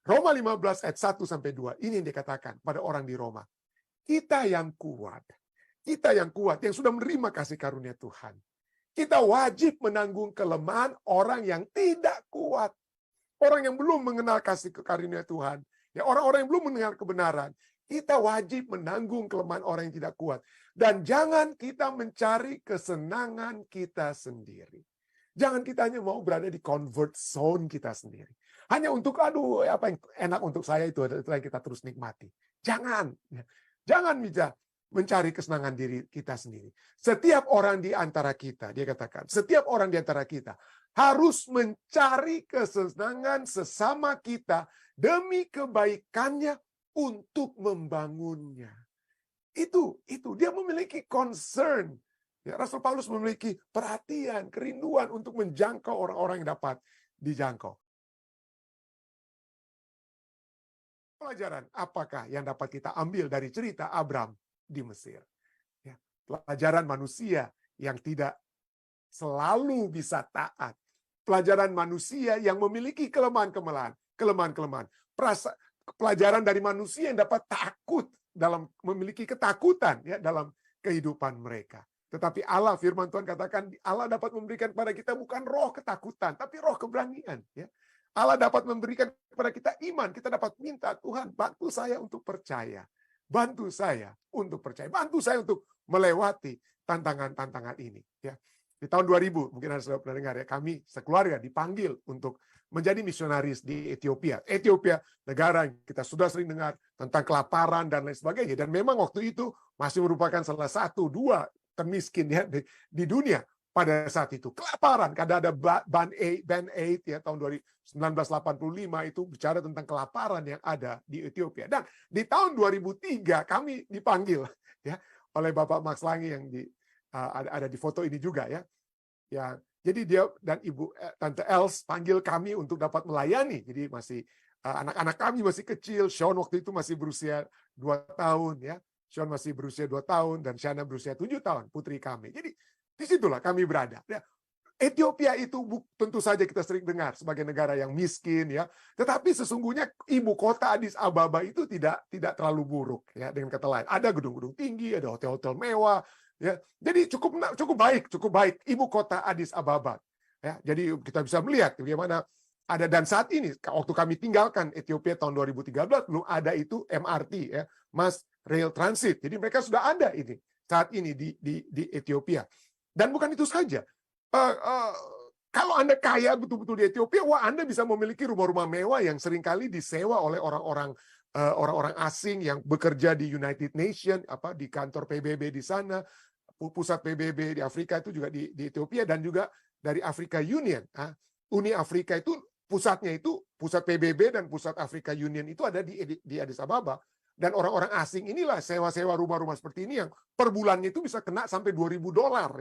Roma 15 ayat 1 sampai 2. Ini yang dikatakan pada orang di Roma. Kita yang kuat, yang sudah menerima kasih karunia Tuhan. Kita wajib menanggung kelemahan orang yang tidak kuat. Orang yang belum mengenal kasih karunia Tuhan. Ya, orang-orang yang belum mendengar kebenaran. Kita wajib menanggung kelemahan orang yang tidak kuat. Dan jangan kita mencari kesenangan kita sendiri. Jangan kita hanya mau berada di comfort zone kita sendiri. Hanya untuk, apa yang enak untuk saya itu yang kita terus nikmati. Jangan. Jangan bisa mencari kesenangan diri kita sendiri. Setiap orang di antara kita, dia katakan, setiap orang di antara kita harus mencari kesenangan sesama kita demi kebaikannya untuk membangunnya. Itu dia memiliki concern. Ya, Rasul Paulus memiliki perhatian, kerinduan untuk menjangkau orang-orang yang dapat dijangkau. Pelajaran apakah yang dapat kita ambil dari cerita Abram di Mesir? Ya, pelajaran manusia yang tidak selalu bisa taat. Pelajaran manusia yang memiliki kelemahan-kelemahan. Pelajaran dari manusia yang dapat takut dalam memiliki ketakutan ya dalam kehidupan mereka. Tetapi Allah, firman Tuhan katakan, Allah dapat memberikan kepada kita bukan roh ketakutan, tapi roh keberanian. Ya. Allah dapat memberikan kepada kita iman. Kita dapat minta, Tuhan bantu saya untuk percaya. Bantu saya untuk percaya. Bantu saya untuk melewati tantangan-tantangan ini. Ya. Di tahun 2000, mungkin Anda sudah pernah dengar ya, kami sekeluarga dipanggil untuk menjadi misionaris di Ethiopia. Ethiopia, negara yang kita sudah sering dengar tentang kelaparan dan lain sebagainya. Dan memang waktu itu masih merupakan salah satu, dua termiskin ya di dunia pada saat itu. Kelaparan, kadang ada Band 8 ya tahun 1985 itu bicara tentang kelaparan yang ada di Ethiopia. Dan di tahun 2003 kami dipanggil ya oleh Bapak Max Langi yang ada di foto ini juga ya. Ya, jadi dia dan Ibu Tante Els panggil kami untuk dapat melayani. Jadi masih anak-anak kami masih kecil. Sean waktu itu masih berusia 2 tahun ya. Sean masih berusia 2 tahun dan Shana berusia 7 tahun, putri kami. Jadi disitulah kami berada. Ya, Ethiopia itu tentu saja kita sering dengar sebagai negara yang miskin ya. Tetapi sesungguhnya ibu kota Addis Ababa itu tidak terlalu buruk ya, dengan kata lain. Ada gedung-gedung tinggi, ada hotel-hotel mewah ya. Jadi cukup baik ibu kota Addis Ababa. Ya, jadi kita bisa melihat bagaimana ada, dan saat ini waktu kami tinggalkan Ethiopia tahun 2013 belum ada itu MRT ya, Mass Rail Transit. Jadi mereka sudah ada ini saat ini di Ethiopia. Dan bukan itu saja. Kalau Anda kaya betul-betul di Ethiopia, Anda bisa memiliki rumah-rumah mewah yang seringkali disewa oleh orang-orang asing yang bekerja di United Nations, di kantor PBB di sana, pusat PBB di Afrika itu juga di Ethiopia, dan juga dari Africa Union. Uni Afrika itu pusatnya itu, pusat PBB dan pusat Africa Union itu ada di Addis Ababa. Dan orang-orang asing inilah sewa-sewa rumah-rumah seperti ini yang per bulannya itu bisa kena sampai $2.000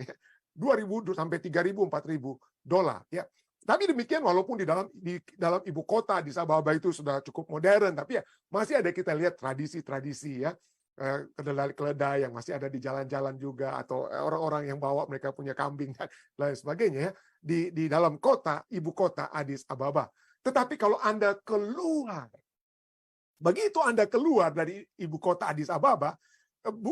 ya. 2.000 sampai 3.000, 4.000 dolar ya. Tapi demikian walaupun di dalam ibu kota Addis Ababa itu sudah cukup modern, tapi ya masih ada kita lihat tradisi-tradisi ya, keledai yang masih ada di jalan-jalan juga, atau orang-orang yang bawa mereka punya kambing dan lain sebagainya ya, di dalam kota ibu kota Addis Ababa. Tetapi kalau Anda keluar, begitu Anda keluar dari ibu kota Addis Ababa,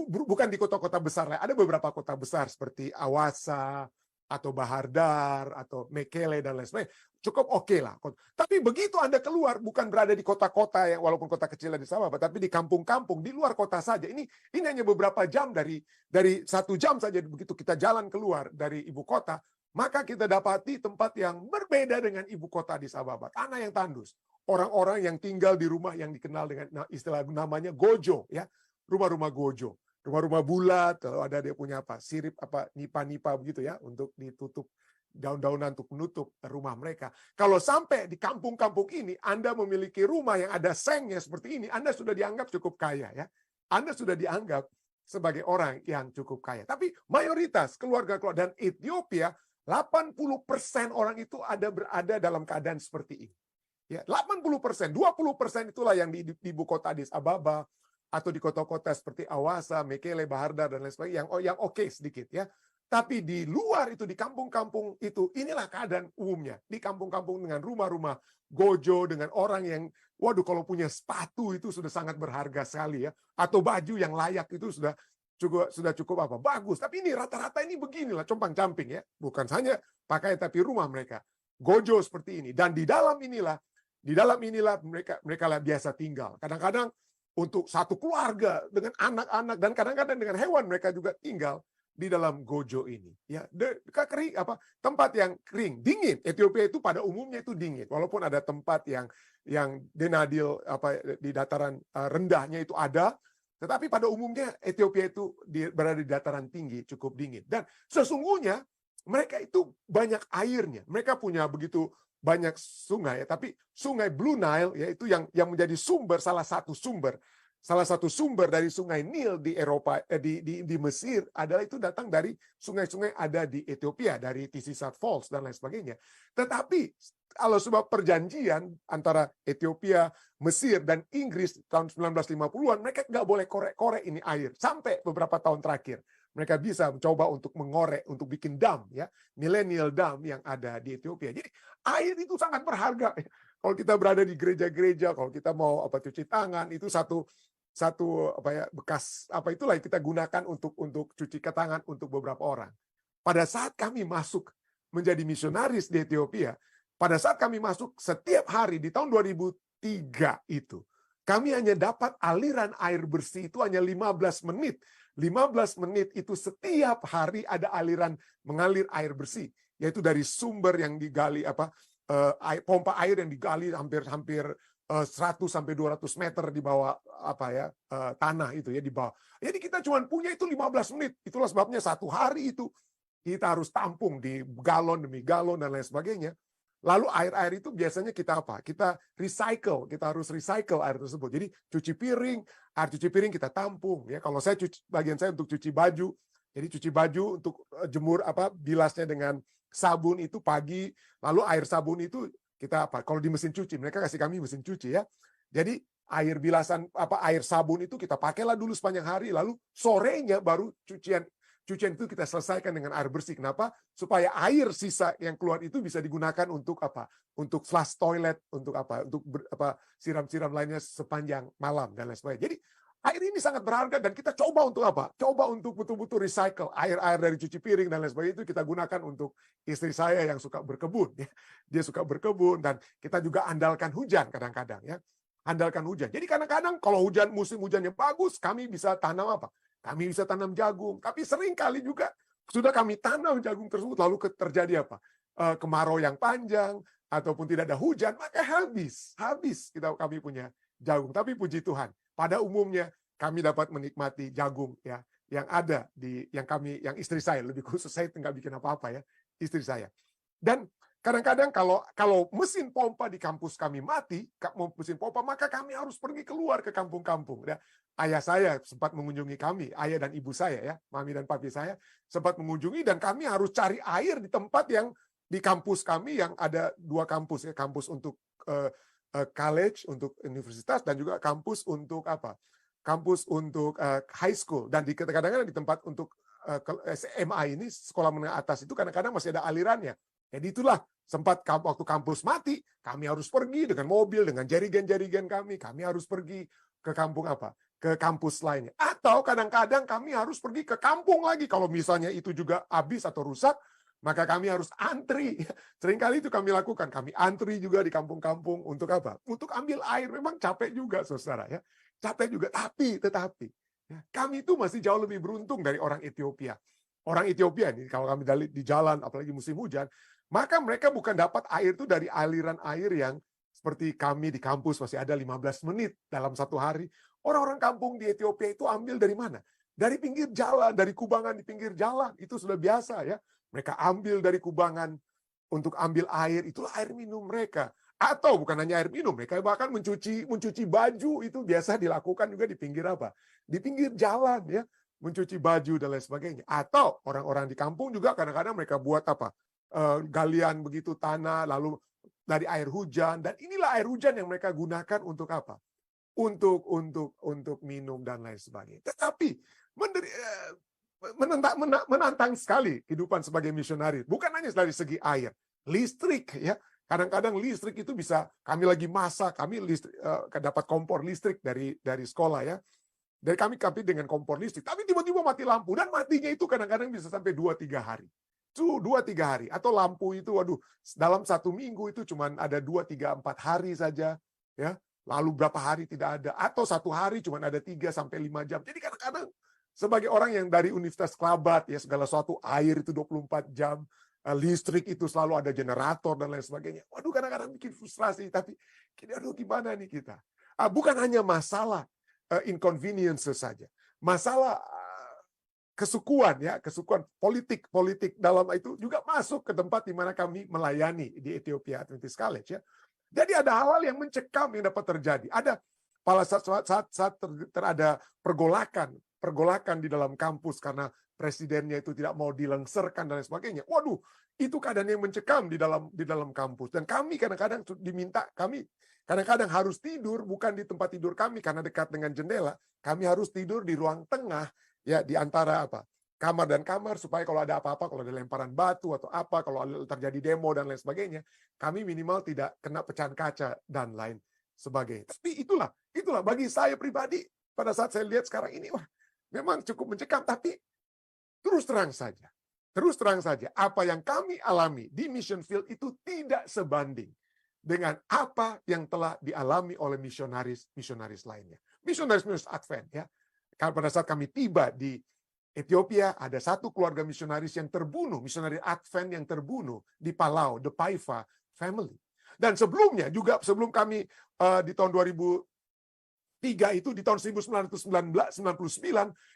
bukan di kota-kota besar, ada beberapa kota besar seperti Awasa atau Bahar Dar atau Mekele dan lain sebagainya, cukup oke lah. Tapi begitu Anda keluar, bukan berada di kota-kota yang walaupun kota kecil di Sabah, tapi di kampung-kampung di luar kota saja. Ini hanya beberapa jam dari 1 jam saja. Begitu kita jalan keluar dari ibu kota, maka kita dapati tempat yang berbeda dengan ibu kota Addis Ababa, tanah yang tandus. Orang-orang yang tinggal di rumah yang dikenal dengan istilah namanya gojo ya. Rumah-rumah gojo, rumah-rumah bulat, ada dia punya sirip nipa-nipa begitu ya, untuk ditutup daun-daunan untuk menutup rumah mereka. Kalau sampai di kampung-kampung ini Anda memiliki rumah yang ada sengnya seperti ini, Anda sudah dianggap cukup kaya ya. Anda sudah dianggap sebagai orang yang cukup kaya. Tapi mayoritas keluarga-keluarga dan Ethiopia, 80% orang itu berada dalam keadaan seperti ini. Ya, 80%, 20% itulah yang di ibu kota Addis Ababa, atau di kota-kota seperti Awasa, Mekele, Bahar Dar dan lain sebagainya yang oke sedikit ya. Tapi di luar itu, di kampung-kampung itu, inilah keadaan umumnya. Di kampung-kampung dengan rumah-rumah gojo, dengan orang yang Waduh, kalau punya sepatu itu sudah sangat berharga sekali ya. Atau baju yang layak itu sudah cukup apa? Bagus. Tapi ini rata-rata ini beginilah compang-camping ya. Bukan hanya pakai tapi rumah mereka. Gojo seperti ini. Dan di dalam inilah mereka lah biasa tinggal. Kadang-kadang untuk satu keluarga dengan anak-anak dan kadang-kadang dengan hewan mereka juga tinggal di dalam gojo ini, ya, kering tempat yang kering, dingin. Ethiopia itu pada umumnya itu dingin, walaupun ada tempat yang denadil di dataran rendahnya itu ada, tetapi pada umumnya Ethiopia itu berada di dataran tinggi, cukup dingin. Dan sesungguhnya mereka itu banyak airnya, mereka punya begitu banyak sungai, tapi sungai Blue Nile yaitu yang menjadi salah satu sumber dari sungai Nil di Eropa, di Mesir adalah itu datang dari sungai-sungai ada di Ethiopia, dari Tisisat Falls dan lain sebagainya. Tetapi kalau sebab perjanjian antara Ethiopia, Mesir, dan Inggris tahun 1950-an, mereka nggak boleh korek-korek ini air. Sampai beberapa tahun terakhir, mereka bisa mencoba untuk mengorek, untuk bikin dam, ya, millennial dam yang ada di Ethiopia. Jadi air itu sangat berharga. Kalau kita berada di gereja-gereja, kalau kita mau cuci tangan, itu satu bekas itulah yang kita gunakan untuk cuci tangan untuk beberapa orang. Pada saat kami masuk menjadi misionaris di Ethiopia, pada saat kami masuk setiap hari di tahun 2003 itu, kami hanya dapat aliran air bersih itu hanya 15 menit. 15 menit itu setiap hari ada aliran mengalir air bersih, yaitu dari sumber yang digali pompa air yang digali hampir 100 sampai 200 meter di bawah tanah itu ya, di bawah. Jadi kita cuma punya itu 15 menit. Itulah sebabnya satu hari itu kita harus tampung di galon demi galon dan lain sebagainya. Lalu air-air itu biasanya kita Kita recycle, kita harus recycle air tersebut. Jadi air cuci piring kita tampung ya. Kalau bagian saya untuk cuci baju. Jadi cuci baju untuk jemur bilasnya dengan sabun itu pagi, lalu air sabun itu kita kalau di mesin cuci, mereka kasih kami mesin cuci ya. Jadi air bilasan air sabun itu kita pakailah dulu sepanjang hari, lalu sorenya baru cucian itu kita selesaikan dengan air bersih. Kenapa? Supaya air sisa yang keluar itu bisa digunakan untuk Untuk flush toilet, untuk siram-siram lainnya sepanjang malam dan lain sebagainya. Jadi air ini sangat berharga dan kita coba untuk Coba untuk betul-betul recycle air-air dari cuci piring dan lain sebagainya itu kita gunakan untuk istri saya yang suka berkebun. Ya. Dia suka berkebun dan kita juga andalkan hujan kadang-kadang ya. Andalkan hujan. Jadi kadang-kadang kalau musim hujannya bagus, kami bisa tanam Kami bisa tanam jagung. Tapi sering kali juga sudah kami tanam jagung tersebut lalu terjadi kemarau yang panjang ataupun tidak ada hujan, maka habis kami punya jagung. Tapi puji Tuhan, pada umumnya kami dapat menikmati jagung ya yang ada yang istri saya, lebih khusus saya nggak bikin apa-apa ya, istri saya. Dan kadang-kadang kalau mesin pompa di kampus kami mati, maka kami harus pergi keluar ke kampung-kampung ya. Ayah saya sempat mengunjungi kami, ayah dan ibu saya ya, mami dan papi saya sempat mengunjungi dan kami harus cari air di tempat yang di kampus kami yang ada 2 kampus ya, kampus untuk college, untuk universitas, dan juga kampus untuk Kampus untuk high school. Dan kadang-kadang di tempat untuk SMA ini, sekolah menengah atas itu kadang-kadang masih ada alirannya. Jadi itulah sempat waktu kampus mati, kami harus pergi dengan mobil, dengan jerigen-jerigen kami harus pergi ke ke kampus lainnya. Atau kadang-kadang kami harus pergi ke kampung lagi. Kalau misalnya itu juga habis atau rusak, maka kami harus antri. Seringkali itu kami lakukan. Kami antri juga di kampung-kampung untuk Untuk ambil air. Memang capek juga, saudara ya. Capek juga. Tetapi kami itu masih jauh lebih beruntung dari orang Ethiopia. Orang Ethiopia ini kalau kami di jalan, apalagi musim hujan, maka mereka bukan dapat air itu dari aliran air yang seperti kami di kampus masih ada 15 menit dalam satu hari. Orang-orang kampung di Ethiopia itu ambil dari mana? Dari pinggir jalan, dari kubangan di pinggir jalan. Itu sudah biasa ya. Mereka ambil dari kubangan untuk ambil air, itulah air minum mereka. Atau bukan hanya air minum, mereka bahkan mencuci baju itu biasa dilakukan juga di pinggir Di pinggir jalan ya, mencuci baju dan lain sebagainya. Atau orang-orang di kampung juga kadang-kadang mereka buat galian begitu tanah lalu dari air hujan, dan inilah air hujan yang mereka gunakan untuk Untuk minum dan lain sebagainya. Tetapi menantang sekali kehidupan sebagai misionaris. Bukan hanya dari segi air, listrik ya. Kadang-kadang listrik itu bisa, kami lagi masak, kami dapat kompor listrik dari sekolah ya. Dari kami dengan kompor listrik, tapi tiba-tiba mati lampu, dan matinya itu kadang-kadang bisa sampai 2-3 hari. 2-3 hari. Atau lampu itu, waduh, dalam 1 minggu itu cuma ada 2-3-4 hari saja. Ya, lalu berapa hari tidak ada. Atau 1 hari cuma ada 3-5 jam. Jadi kadang-kadang sebagai orang yang dari Universitas Kelabat, ya segala sesuatu, air itu 24 jam, listrik itu selalu ada generator dan lain sebagainya. Waduh, kadang-kadang bikin frustrasi, tapi aduh gimana nih kita? Bukan hanya masalah inconvenience saja. Masalah kesukuan ya, kesukuan politik dalam itu juga masuk ke tempat di mana kami melayani di Ethiopia Adventist College ya. Jadi ada hal-hal yang mencekam yang dapat terjadi. Ada pada saat ada pergolakan di dalam kampus karena presidennya itu tidak mau dilengserkan dan lain sebagainya. Waduh, itu keadaan yang mencekam di dalam kampus. Dan kami kadang-kadang kadang-kadang harus tidur bukan di tempat tidur kami karena dekat dengan jendela. Kami harus tidur di ruang tengah ya, di antara kamar dan kamar, supaya kalau ada apa-apa, kalau ada lemparan batu atau apa, kalau terjadi demo dan lain sebagainya, kami minimal tidak kena pecahan kaca dan lain sebagainya. Tapi itulah bagi saya pribadi pada saat saya lihat sekarang ini, wah, memang cukup mencekam. Tapi terus terang saja apa yang kami alami di mission field itu tidak sebanding dengan apa yang telah dialami oleh misionaris lainnya. Misionaris Advent ya. Pada saat kami tiba di Ethiopia, ada satu keluarga misionaris yang terbunuh, misionaris Advent yang terbunuh di Palau, the Paiva family. Dan sebelumnya juga, sebelum kami di tahun 2003 itu, di tahun 1999,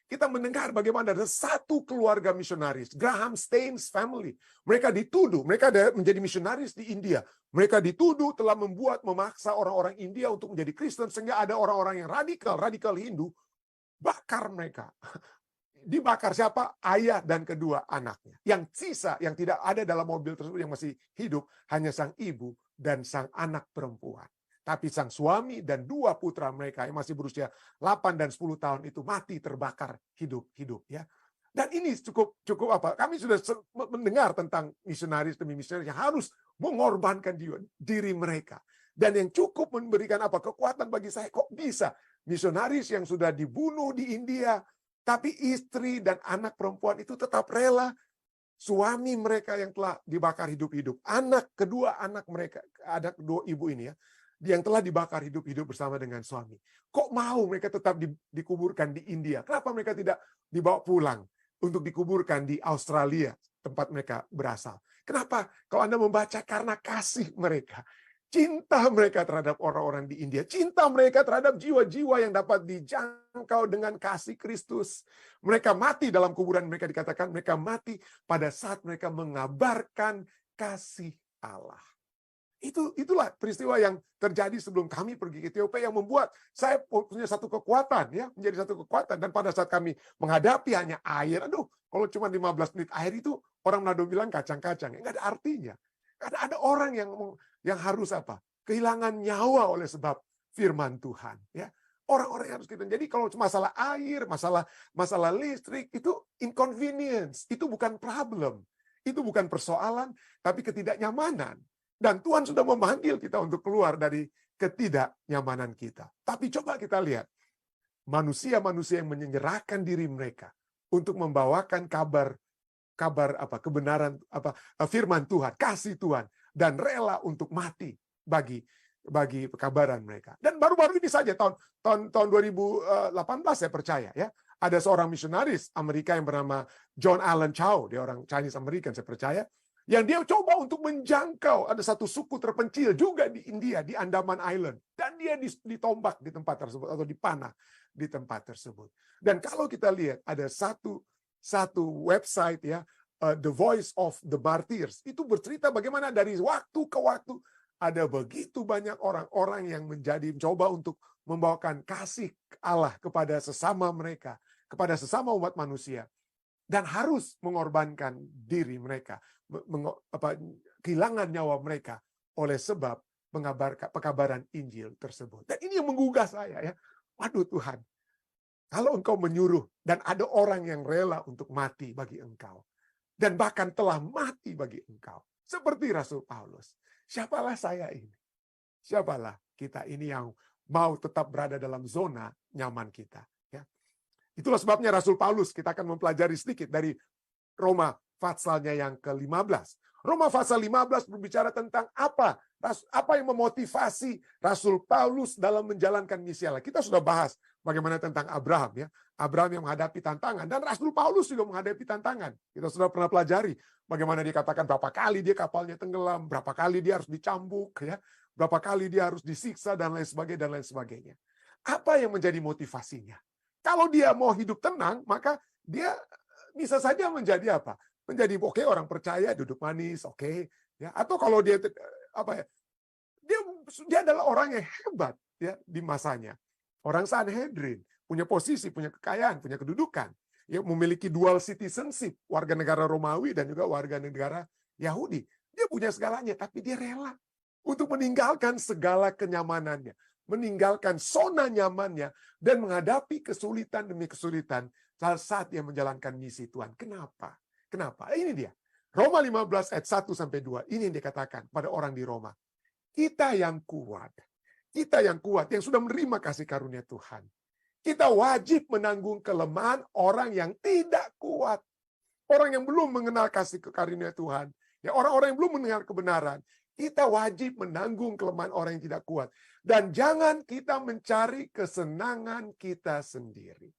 kita mendengar bagaimana ada satu keluarga misionaris, Graham Staines family. Mereka dituduh, mereka menjadi misionaris di India. Mereka dituduh telah memaksa orang-orang India untuk menjadi Kristen, sehingga ada orang-orang yang radikal Hindu, bakar mereka. Dibakar siapa? Ayah dan kedua anaknya. Yang sisa, yang tidak ada dalam mobil tersebut yang masih hidup, hanya sang ibu dan sang anak perempuan. Tapi sang suami dan 2 putra mereka yang masih berusia 8 dan 10 tahun itu mati terbakar hidup-hidup ya. Dan ini cukup apa? Kami sudah mendengar tentang misionaris demi misionaris yang harus mengorbankan diri mereka. Dan yang cukup memberikan kekuatan bagi saya, kok bisa misionaris yang sudah dibunuh di India, tapi istri dan anak perempuan itu tetap rela. Suami mereka yang telah dibakar hidup-hidup, kedua anak mereka, ada kedua ibu ini ya, yang telah dibakar hidup-hidup bersama dengan suami. Kok mau mereka tetap dikuburkan di India? Kenapa mereka tidak dibawa pulang untuk dikuburkan di Australia, tempat mereka berasal? Kenapa? Kalau Anda membaca, karena kasih mereka. Cinta mereka terhadap orang-orang di India. Cinta mereka terhadap jiwa-jiwa yang dapat dijangkau dengan kasih Kristus. Mereka mati dalam kuburan, mereka dikatakan mereka mati pada saat mereka mengabarkan kasih Allah. Itulah peristiwa yang terjadi sebelum kami pergi ke Ethiopia yang membuat saya punya satu kekuatan ya, menjadi satu kekuatan. Dan pada saat kami menghadapi hanya air, kalau cuma 15 menit air itu orang Manado bilang kacang-kacang, enggak ada artinya. Karena ada orang yang harus kehilangan nyawa oleh sebab firman Tuhan ya. Orang-orang yang harus kita. Jadi kalau masalah air, masalah listrik itu inconvenience, itu bukan problem. Itu bukan persoalan, tapi ketidaknyamanan. Dan Tuhan sudah memanggil kita untuk keluar dari ketidaknyamanan kita. Tapi coba kita lihat manusia-manusia yang menyerahkan diri mereka untuk membawakan kabar kebenaran, firman Tuhan, kasih Tuhan, dan rela untuk mati bagi pekabaran mereka. Dan baru-baru ini saja tahun 2018 saya percaya ya, ada seorang misionaris Amerika yang bernama John Allen Chau, dia orang Chinese American saya percaya, yang dia coba untuk menjangkau ada satu suku terpencil juga di India, di Andaman Island, dan dia ditombak di tempat tersebut atau dipanah di tempat tersebut. Dan kalau kita lihat ada satu website ya, The Voice of the Martyrs, itu bercerita bagaimana dari waktu ke waktu ada begitu banyak orang-orang yang mencoba untuk membawakan kasih Allah kepada sesama mereka, kepada sesama umat manusia, dan harus mengorbankan diri mereka, kehilangan nyawa mereka oleh sebab mengabarkan pekabaran Injil tersebut. Dan ini yang menggugah saya ya. Waduh Tuhan, kalau Engkau menyuruh dan ada orang yang rela untuk mati bagi Engkau, dan bahkan telah mati bagi Engkau, seperti Rasul Paulus. Siapalah saya ini? Siapalah kita ini yang mau tetap berada dalam zona nyaman kita? Ya. Itulah sebabnya Rasul Paulus, kita akan mempelajari sedikit dari Roma pasalnya yang ke-15. Roma pasal 15 berbicara tentang apa yang memotivasi Rasul Paulus dalam menjalankan misi Allah. Kita sudah bahas bagaimana tentang Abraham, ya. Abraham yang menghadapi tantangan, dan Rasul Paulus juga menghadapi tantangan. Kita sudah pernah pelajari bagaimana dia katakan berapa kali dia kapalnya tenggelam, berapa kali dia harus dicambuk, ya, berapa kali dia harus disiksa, dan lain sebagainya. Apa yang menjadi motivasinya? Kalau dia mau hidup tenang, maka dia bisa saja menjadi apa? Menjadi oke, orang percaya, duduk manis, oke, ya. Atau kalau dia dia adalah orang yang hebat, ya, di masanya. Orang Sanhedrin, punya posisi, punya kekayaan, punya kedudukan, ya, memiliki dual citizenship, warga negara Romawi dan juga warga negara Yahudi. Dia punya segalanya, tapi dia rela untuk meninggalkan segala kenyamanannya, meninggalkan zona nyamannya, dan menghadapi kesulitan demi kesulitan saat dia menjalankan misi Tuhan. Kenapa? Ini dia. Roma 15 ayat 1-2. Ini yang dikatakan pada orang di Roma. Kita yang kuat, yang sudah menerima kasih karunia Tuhan, kita wajib menanggung kelemahan orang yang tidak kuat. Orang yang belum mengenal kasih karunia Tuhan, ya, orang-orang yang belum mendengar kebenaran. Kita wajib menanggung kelemahan orang yang tidak kuat. Dan jangan kita mencari kesenangan kita sendiri.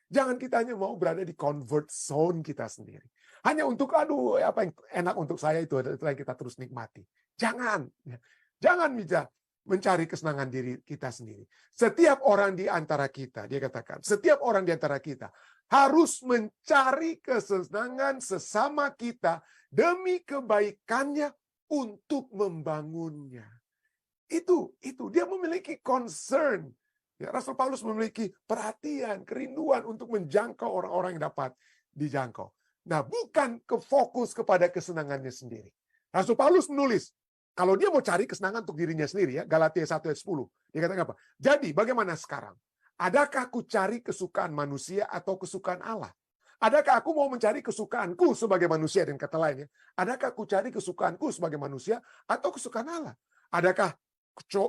Jangan kita hanya mau berada di comfort zone kita sendiri. Hanya untuk, apa yang enak untuk saya itu yang kita terus nikmati. Jangan. Jangan mencari kesenangan diri kita sendiri. Setiap orang di antara kita, dia katakan, setiap orang di antara kita harus mencari kesenangan sesama kita demi kebaikannya untuk membangunnya. Itu dia memiliki concern. Ya, Rasul Paulus memiliki perhatian, kerinduan untuk menjangkau orang-orang yang dapat dijangkau. Nah, bukan fokus kepada kesenangannya sendiri. Rasul Paulus menulis, kalau dia mau cari kesenangan untuk dirinya sendiri, ya, Galatia 1 ayat 10. Dia katakan apa? Jadi, bagaimana sekarang? Adakah aku cari kesukaan manusia atau kesukaan Allah? Adakah aku mau mencari kesukaanku sebagai manusia, dan kata lainnya, adakah aku cari kesukaanku sebagai manusia atau kesukaan Allah? Adakah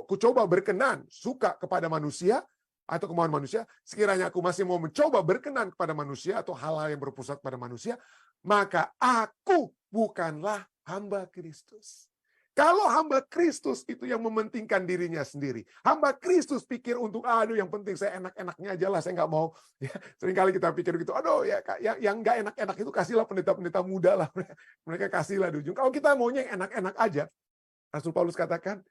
ku coba berkenan, suka kepada manusia atau kemauan manusia? Sekiranya aku masih mau mencoba berkenan kepada manusia atau hal-hal yang berpusat pada manusia, maka aku bukanlah hamba Kristus. Kalau hamba Kristus itu yang mementingkan dirinya sendiri, hamba Kristus pikir untuk, yang penting saya enak-enaknya aja lah, saya nggak mau. Ya, seringkali kita pikir gitu, ya, yang nggak enak-enak itu kasihlah pendeta-pendeta muda lah, mereka kasihlah di ujung. Kalau kita maunya yang enak-enak aja, Rasul Paulus katakan,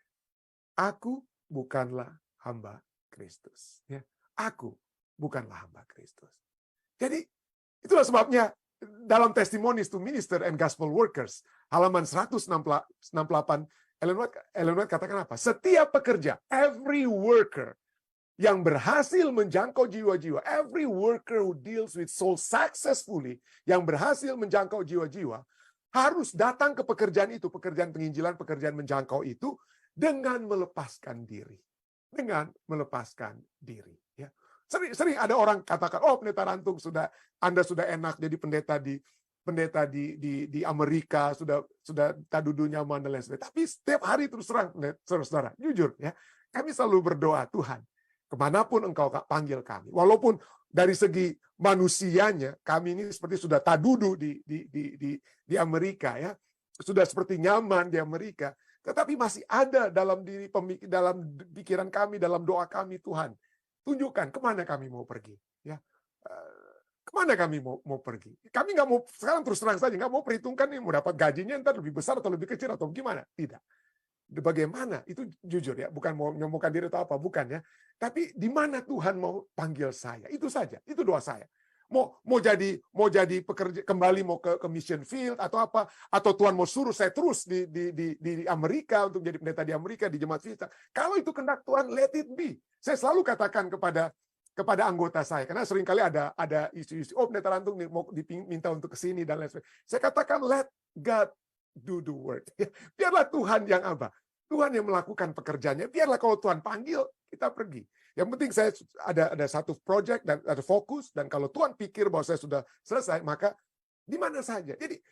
aku bukanlah hamba Kristus. Ya, aku bukanlah hamba Kristus. Jadi itulah sebabnya dalam Testimonies to Minister and Gospel Workers, halaman 168, Ellen White katakan apa? Setiap pekerja, every worker yang berhasil menjangkau jiwa-jiwa, every worker who deals with soul successfully, yang berhasil menjangkau jiwa-jiwa, harus datang ke pekerjaan itu, pekerjaan penginjilan, pekerjaan menjangkau itu, dengan melepaskan diri. Dengan melepaskan diri. Ya. Sering ada orang katakan, pendeta Rantung, Anda sudah enak jadi pendeta di Amerika, sudah tadudu nyaman dan lain sebagainya. Tapi setiap hari terus terang, saudara, jujur ya, kami selalu berdoa, Tuhan, kemanapun Engkau panggil kami, walaupun dari segi manusianya kami ini seperti sudah tadudu di Amerika, ya, sudah seperti nyaman di Amerika, tetapi masih ada dalam pikiran kami, dalam doa kami, Tuhan, tunjukkan kemana kami mau pergi, ya. Kemana kami mau pergi? Kami nggak mau, sekarang terus terang saja, nggak mau perhitungkan nih, mau dapat gajinya ntar lebih besar atau lebih kecil atau gimana. Tidak. Bagaimana? Itu jujur ya, bukan mau menyombongkan diri atau apa, bukan ya. Tapi di mana Tuhan mau panggil saya? Itu saja, itu doa saya. Mau jadi pekerja, kembali mau ke mission field atau apa, atau Tuhan mau suruh saya terus di Amerika untuk jadi pendeta di Amerika, di jemaat Vista. Kalau itu kehendak Tuhan, let it be. Saya selalu katakan kepada anggota saya, karena seringkali ada isu-isu, pendeta Rantung mau diminta untuk ke sini dan lain sebagainya. Saya katakan, let God do the work. Biarlah Tuhan yang apa? Tuhan yang melakukan pekerjaannya. Biarlah kalau Tuhan panggil, kita pergi. Yang penting saya ada satu project dan ada fokus, dan kalau Tuhan pikir bahwa saya sudah selesai, maka Di mana saja. Jadi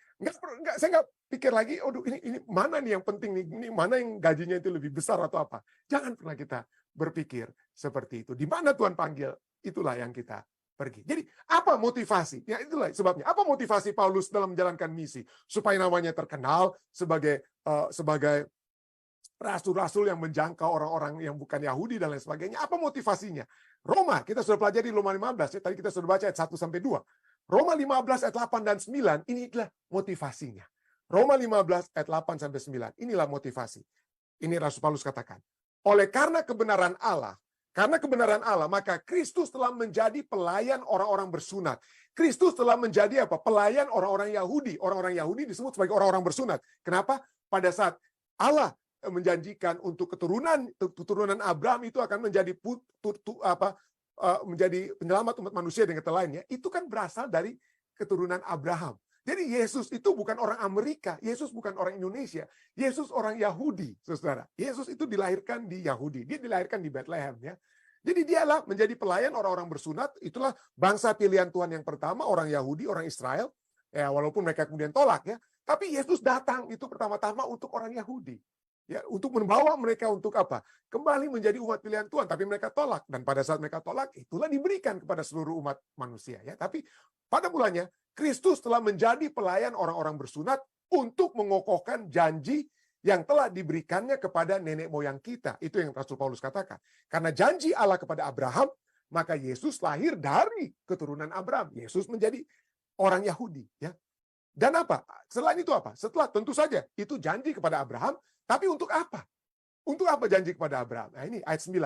saya nggak pikir lagi, ini mana nih yang penting nih, ini mana yang gajinya itu lebih besar atau apa. Jangan pernah kita berpikir seperti itu. Di mana Tuhan panggil, itulah yang kita pergi. Jadi apa motivasi? Ya itulah sebabnya. Apa motivasi Paulus dalam menjalankan misi? Supaya namanya terkenal sebagai rasul-rasul yang menjangkau orang-orang yang bukan Yahudi dan lain sebagainya. Apa motivasinya? Roma, kita sudah pelajari Roma 15, ya, tadi kita sudah baca ayat 1 sampai 2. Roma 15 ayat 8 dan 9, ini adalah motivasinya. Roma 15 ayat 8 sampai 9, inilah motivasi. Ini Rasul Paulus katakan. Karena kebenaran Allah, maka Kristus telah menjadi pelayan orang-orang bersunat. Kristus telah menjadi apa? Pelayan orang-orang Yahudi. Orang-orang Yahudi disebut sebagai orang-orang bersunat. Kenapa? Pada saat Allah menjanjikan untuk keturunan Abraham itu akan menjadi menjadi penyelamat umat manusia dengan kata lainnya, itu kan berasal dari keturunan Abraham. Jadi Yesus itu bukan orang Amerika, Yesus bukan orang Indonesia, Yesus orang Yahudi, saudara. Yesus itu dilahirkan di Yahudi, dia dilahirkan di Bethlehem, ya. Jadi dialah menjadi pelayan orang-orang bersunat, itulah bangsa pilihan Tuhan yang pertama, orang Yahudi, orang Israel, ya walaupun mereka kemudian tolak, ya. Tapi Yesus datang itu pertama-tama untuk orang Yahudi. Ya, untuk membawa mereka untuk apa? Kembali menjadi umat pilihan Tuhan, tapi mereka tolak. Dan pada saat mereka tolak, itulah diberikan kepada seluruh umat manusia. Ya, tapi pada mulanya, Kristus telah menjadi pelayan orang-orang bersunat untuk mengokohkan janji yang telah diberikannya kepada nenek moyang kita. Itu yang Rasul Paulus katakan. Karena janji Allah kepada Abraham, maka Yesus lahir dari keturunan Abraham. Yesus menjadi orang Yahudi. Ya. Dan apa? Selain itu apa? Setelah tentu saja, itu janji kepada Abraham. Tapi untuk apa? Untuk apa janji kepada Abraham? Nah ini ayat 9.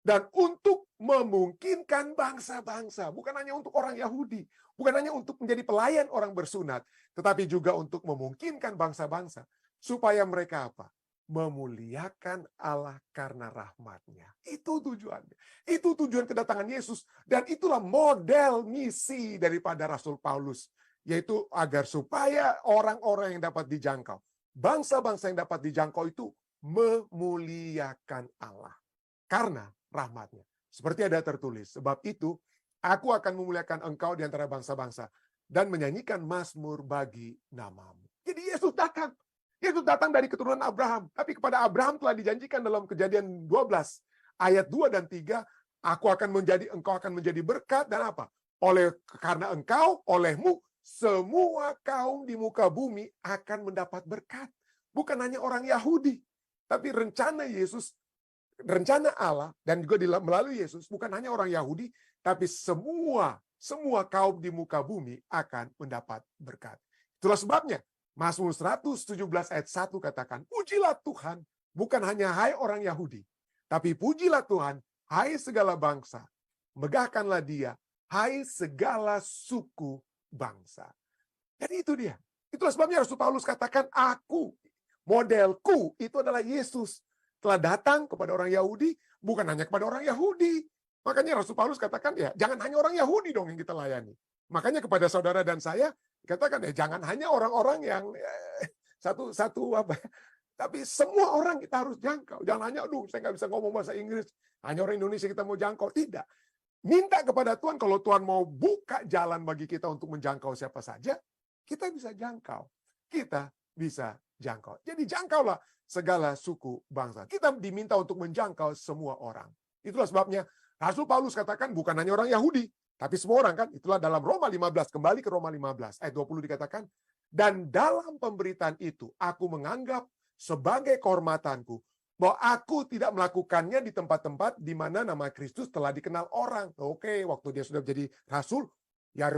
Dan untuk memungkinkan bangsa-bangsa. Bukan hanya untuk orang Yahudi. Bukan hanya untuk menjadi pelayan orang bersunat. Tetapi juga untuk memungkinkan bangsa-bangsa. Supaya mereka apa? Memuliakan Allah karena rahmat-Nya. Itu tujuannya. Itu tujuan kedatangan Yesus. Dan itulah model misi daripada Rasul Paulus. Yaitu agar supaya orang-orang yang dapat dijangkau. Bangsa-bangsa yang dapat dijangkau itu memuliakan Allah karena rahmat-Nya. Seperti ada tertulis, sebab itu aku akan memuliakan engkau di antara bangsa-bangsa dan menyanyikan mazmur bagi namamu. Jadi Yesus datang. Yesus datang dari keturunan Abraham. Tapi kepada Abraham telah dijanjikan dalam Kejadian 12 ayat 2 dan 3, engkau akan menjadi berkat dan apa? Karena engkau, olehmu, semua kaum di muka bumi akan mendapat berkat. Bukan hanya orang Yahudi. Tapi rencana Allah, dan juga melalui Yesus, bukan hanya orang Yahudi, tapi semua kaum di muka bumi akan mendapat berkat. Itulah sebabnya, Mazmur 117 ayat 1 katakan, pujilah Tuhan, bukan hanya hai orang Yahudi, tapi pujilah Tuhan, hai segala bangsa. Megahkanlah Dia, hai segala suku bangsa. Jadi itu dia. Itulah sebabnya Rasul Paulus katakan, modelku itu adalah Yesus. Telah datang kepada orang Yahudi, bukan hanya kepada orang Yahudi. Makanya Rasul Paulus katakan, ya jangan hanya orang Yahudi dong yang kita layani. Makanya kepada saudara dan saya, katakan, jangan hanya orang-orang yang tapi semua orang kita harus jangkau. Jangan hanya, saya nggak bisa ngomong bahasa Inggris, hanya orang Indonesia kita mau jangkau. Tidak. Minta kepada Tuhan, kalau Tuhan mau buka jalan bagi kita untuk menjangkau siapa saja, kita bisa jangkau. Kita bisa jangkau. Jadi jangkaulah segala suku bangsa. Kita diminta untuk menjangkau semua orang. Itulah sebabnya Rasul Paulus katakan bukan hanya orang Yahudi, tapi semua orang kan. Itulah dalam Roma 15, kembali ke Roma 15, ayat 20 dikatakan, dan dalam pemberitaan itu aku menganggap sebagai kehormatanku bahwa aku tidak melakukannya di tempat-tempat di mana nama Kristus telah dikenal orang. Oke, waktu dia sudah menjadi rasul,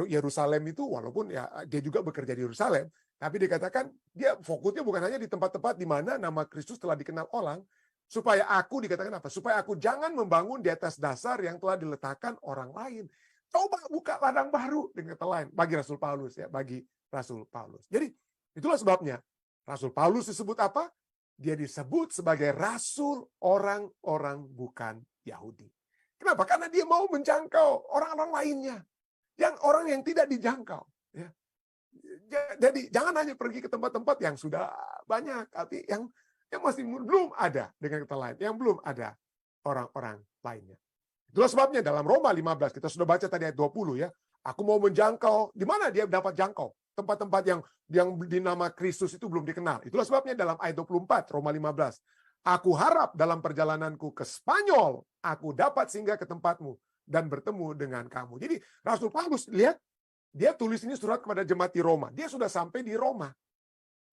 Yerusalem itu walaupun ya dia juga bekerja di Yerusalem, tapi dikatakan dia fokusnya bukan hanya di tempat-tempat di mana nama Kristus telah dikenal orang, supaya aku dikatakan apa? Supaya aku jangan membangun di atas dasar yang telah diletakkan orang lain. Coba buka ladang baru dengan kata lain bagi Rasul Paulus, ya, bagi Rasul Paulus. Jadi itulah sebabnya Rasul Paulus disebut apa? Dia disebut sebagai rasul orang-orang bukan Yahudi. Kenapa? Karena dia mau menjangkau orang-orang lainnya. Orang yang tidak dijangkau. Ya. Jadi jangan hanya pergi ke tempat-tempat yang sudah banyak, tapi yang masih belum ada dengan kata lain. Yang belum ada orang-orang lainnya. Itulah sebabnya dalam Roma 15, kita sudah baca tadi ayat 20 ya. Aku mau menjangkau, di mana dia dapat jangkau? tempat-tempat yang dinama Kristus itu belum dikenal. Itulah sebabnya dalam ayat 24 Roma 15, aku harap dalam perjalananku ke Spanyol aku dapat singgah ke tempatmu dan bertemu dengan kamu. Jadi Rasul Paulus, lihat, dia tulis ini surat kepada jemaat di Roma. Dia sudah sampai di Roma.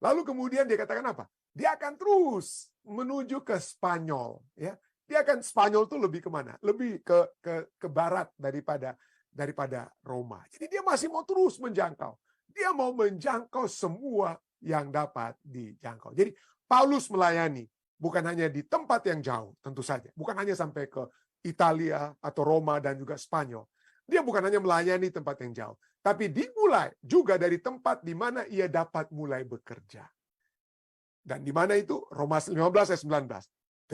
Lalu kemudian dia katakan apa? Dia akan terus menuju ke Spanyol, ya. Dia akan Spanyol itu lebih kemana? Lebih ke barat daripada Roma. Jadi dia masih mau terus menjangkau. Dia mau menjangkau semua yang dapat dijangkau. Jadi Paulus melayani bukan hanya di tempat yang jauh, tentu saja. Bukan hanya sampai ke Italia atau Roma dan juga Spanyol. Dia bukan hanya melayani tempat yang jauh, tapi dimulai juga dari tempat di mana ia dapat mulai bekerja. Dan di mana itu? Roma 15 ayat 19.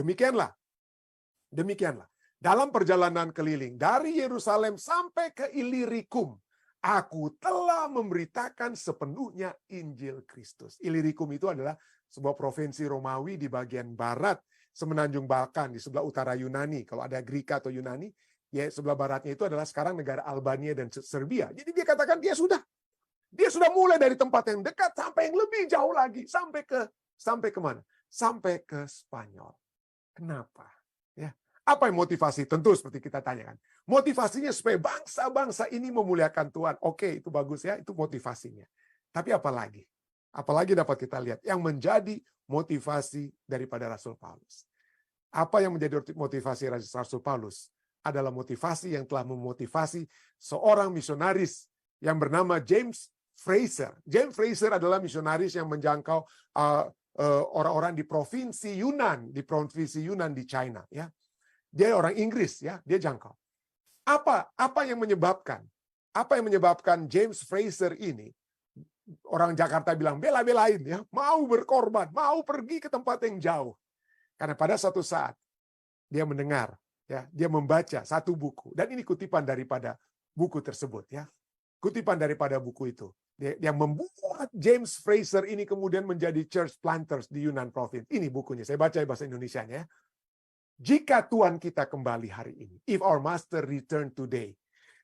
Demikianlah. Dalam perjalanan keliling dari Yerusalem sampai ke Ilirikum, aku telah memberitakan sepenuhnya Injil Kristus. Ilirikum itu adalah sebuah provinsi Romawi di bagian barat semenanjung Balkan, di sebelah utara Yunani. Kalau ada Greka atau Yunani, ya sebelah baratnya itu adalah sekarang negara Albania dan Serbia. Jadi dia katakan dia sudah mulai dari tempat yang dekat sampai yang lebih jauh lagi, sampai ke mana? Sampai ke Spanyol. Kenapa? Ya. Apa yang motivasi? Tentu seperti kita tanyakan. Motivasinya supaya bangsa-bangsa ini memuliakan Tuhan. Oke, itu bagus ya, itu motivasinya. Tapi apa lagi? Apalagi dapat kita lihat yang menjadi motivasi daripada Rasul Paulus. Apa yang menjadi motivasi Rasul Paulus? Adalah motivasi yang telah memotivasi seorang misionaris yang bernama James Fraser. James Fraser adalah misionaris yang menjangkau orang-orang di provinsi Yunan di China, ya. Dia orang Inggris, ya, dia jangkau. Apa yang menyebabkan James Fraser ini, orang Jakarta bilang bela-belain, ya, mau berkorban, mau pergi ke tempat yang jauh. Karena pada suatu saat dia mendengar, ya, dia membaca satu buku, dan ini kutipan daripada buku tersebut, ya. Kutipan daripada buku itu. Yang membuat James Fraser ini kemudian menjadi church planters di Yunnan Province. Ini bukunya, saya baca bahasa Indonesianya, ya. Jika Tuhan kita kembali hari ini, if our master return today,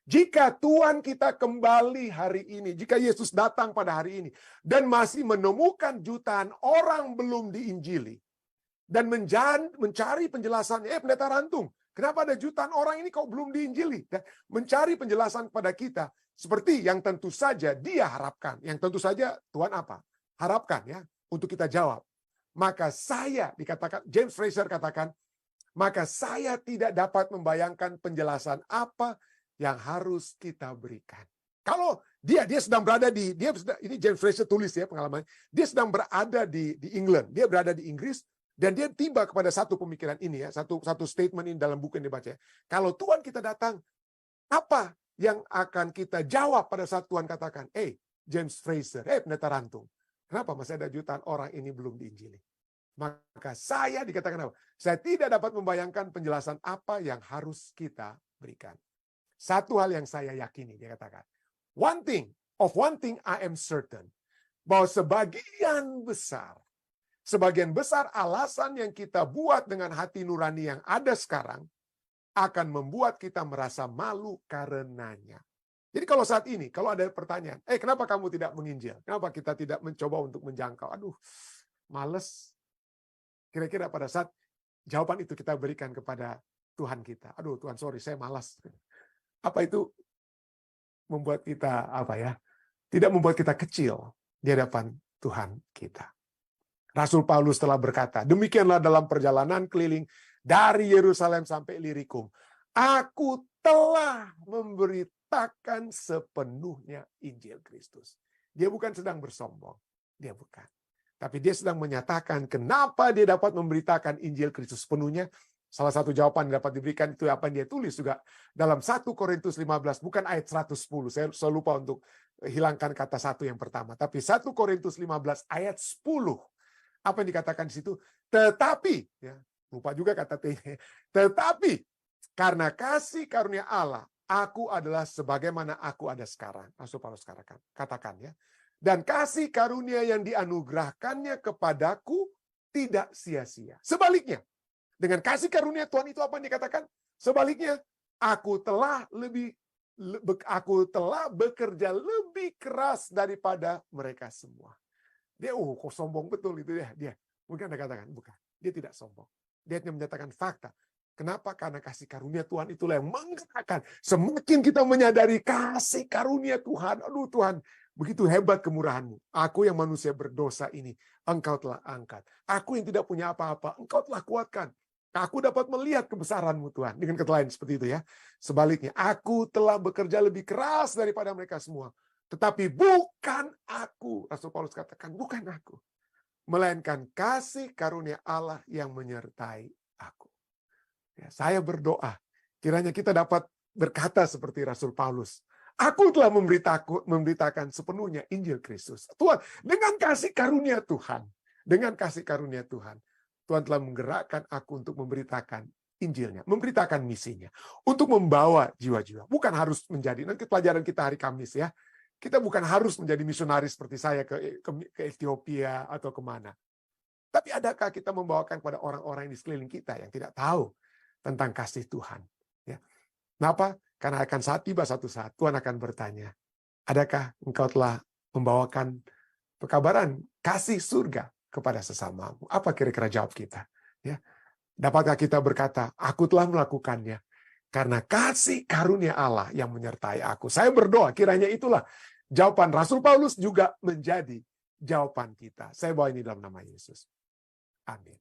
jika Tuhan kita kembali hari ini, jika Yesus datang pada hari ini, dan masih menemukan jutaan orang belum diinjili, dan mencari penjelasannya, pendeta Rantung, kenapa ada jutaan orang ini kok belum diinjili? Dan mencari penjelasan kepada kita, seperti yang tentu saja dia harapkan, yang tentu saja Tuhan apa? Harapkan, ya, untuk kita jawab. Maka saya, dikatakan, James Fraser katakan, maka saya tidak dapat membayangkan penjelasan apa yang harus kita berikan. Kalau dia sedang berada ini James Fraser tulis, ya, pengalaman. Dia sedang berada di England, dia berada di Inggris, dan dia tiba kepada satu pemikiran ini, ya, satu statement ini dalam buku yang dibaca. Kalau Tuhan kita datang, apa yang akan kita jawab pada saat Tuhan katakan, James Fraser, pendeta Rantung, kenapa masih ada jutaan orang ini belum diinjili? Maka saya dikatakan apa? Saya tidak dapat membayangkan penjelasan apa yang harus kita berikan. Satu hal yang saya yakini, dia katakan, one thing I am certain, bahwa sebagian besar alasan yang kita buat dengan hati nurani yang ada sekarang akan membuat kita merasa malu karenanya. Jadi kalau saat ini, kalau ada pertanyaan, kenapa kamu tidak menginjil? Kenapa kita tidak mencoba untuk menjangkau? Aduh, males. Kira-kira pada saat jawaban itu kita berikan kepada Tuhan kita. Aduh, Tuhan, sorry, saya malas. Apa itu membuat kita, tidak membuat kita kecil di hadapan Tuhan kita. Rasul Paulus telah berkata, demikianlah dalam perjalanan keliling dari Yerusalem sampai Ilirikum, aku telah memberitakan sepenuhnya Injil Kristus. Dia bukan sedang bersombong. Dia bukan. Tapi dia sedang menyatakan kenapa dia dapat memberitakan Injil Kristus sepenuhnya. Salah satu jawaban yang dapat diberikan itu apa yang dia tulis juga dalam 1 Korintus 15, bukan ayat 110. Saya selalu lupa untuk hilangkan kata satu yang pertama. Tapi 1 Korintus 15 ayat 10. Apa yang dikatakan di situ? Tetapi, ya, lupa juga kata T-nya. Tetapi, karena kasih karunia Allah, aku adalah sebagaimana aku ada sekarang. Rasul Paulus katakan, ya. Dan kasih karunia yang dianugerahkannya kepadaku tidak sia-sia. Sebaliknya, dengan kasih karunia Tuhan itu apa yang dikatakan? Sebaliknya, aku telah lebih Aku telah bekerja lebih keras daripada mereka semua. Dia, kok sombong betul itu dia. Mungkin Anda katakan, bukan. Dia tidak sombong. Dia hanya menyatakan fakta. Kenapa? Karena kasih karunia Tuhan itulah yang menggerakkan. Semakin kita menyadari kasih karunia Tuhan, aduh Tuhan, begitu hebat kemurahan-Mu. Aku yang manusia berdosa ini, Engkau telah angkat. Aku yang tidak punya apa-apa, Engkau telah kuatkan. Aku dapat melihat kebesaran-Mu Tuhan. Dengan kata lain seperti itu ya. Sebaliknya, aku telah bekerja lebih keras daripada mereka semua. Tetapi bukan aku. Rasul Paulus katakan, bukan aku. Melainkan kasih karunia Allah yang menyertai aku. Ya, saya berdoa, kiranya kita dapat berkata seperti Rasul Paulus. Aku telah memberitakan sepenuhnya Injil Kristus. Tuhan, dengan kasih karunia Tuhan. Dengan kasih karunia Tuhan. Tuhan telah menggerakkan aku untuk memberitakan Injilnya. Memberitakan misinya. Untuk membawa jiwa-jiwa. Bukan harus menjadi, nanti pelajaran kita hari Kamis ya. Kita bukan harus menjadi misionaris seperti saya ke Ethiopia atau kemana. Tapi adakah kita membawakan kepada orang-orang di sekeliling kita yang tidak tahu tentang kasih Tuhan? Ya. Kenapa? Karena akan tiba satu saat Tuhan akan bertanya, adakah engkau telah membawakan pekabaran kasih surga kepada sesamamu? Apa kira-kira jawab kita? Ya. Dapatkah kita berkata, aku telah melakukannya karena kasih karunia Allah yang menyertai aku? Saya berdoa kiranya itulah jawaban Rasul Paulus juga menjadi jawaban kita. Saya bawa ini dalam nama Yesus. Amin.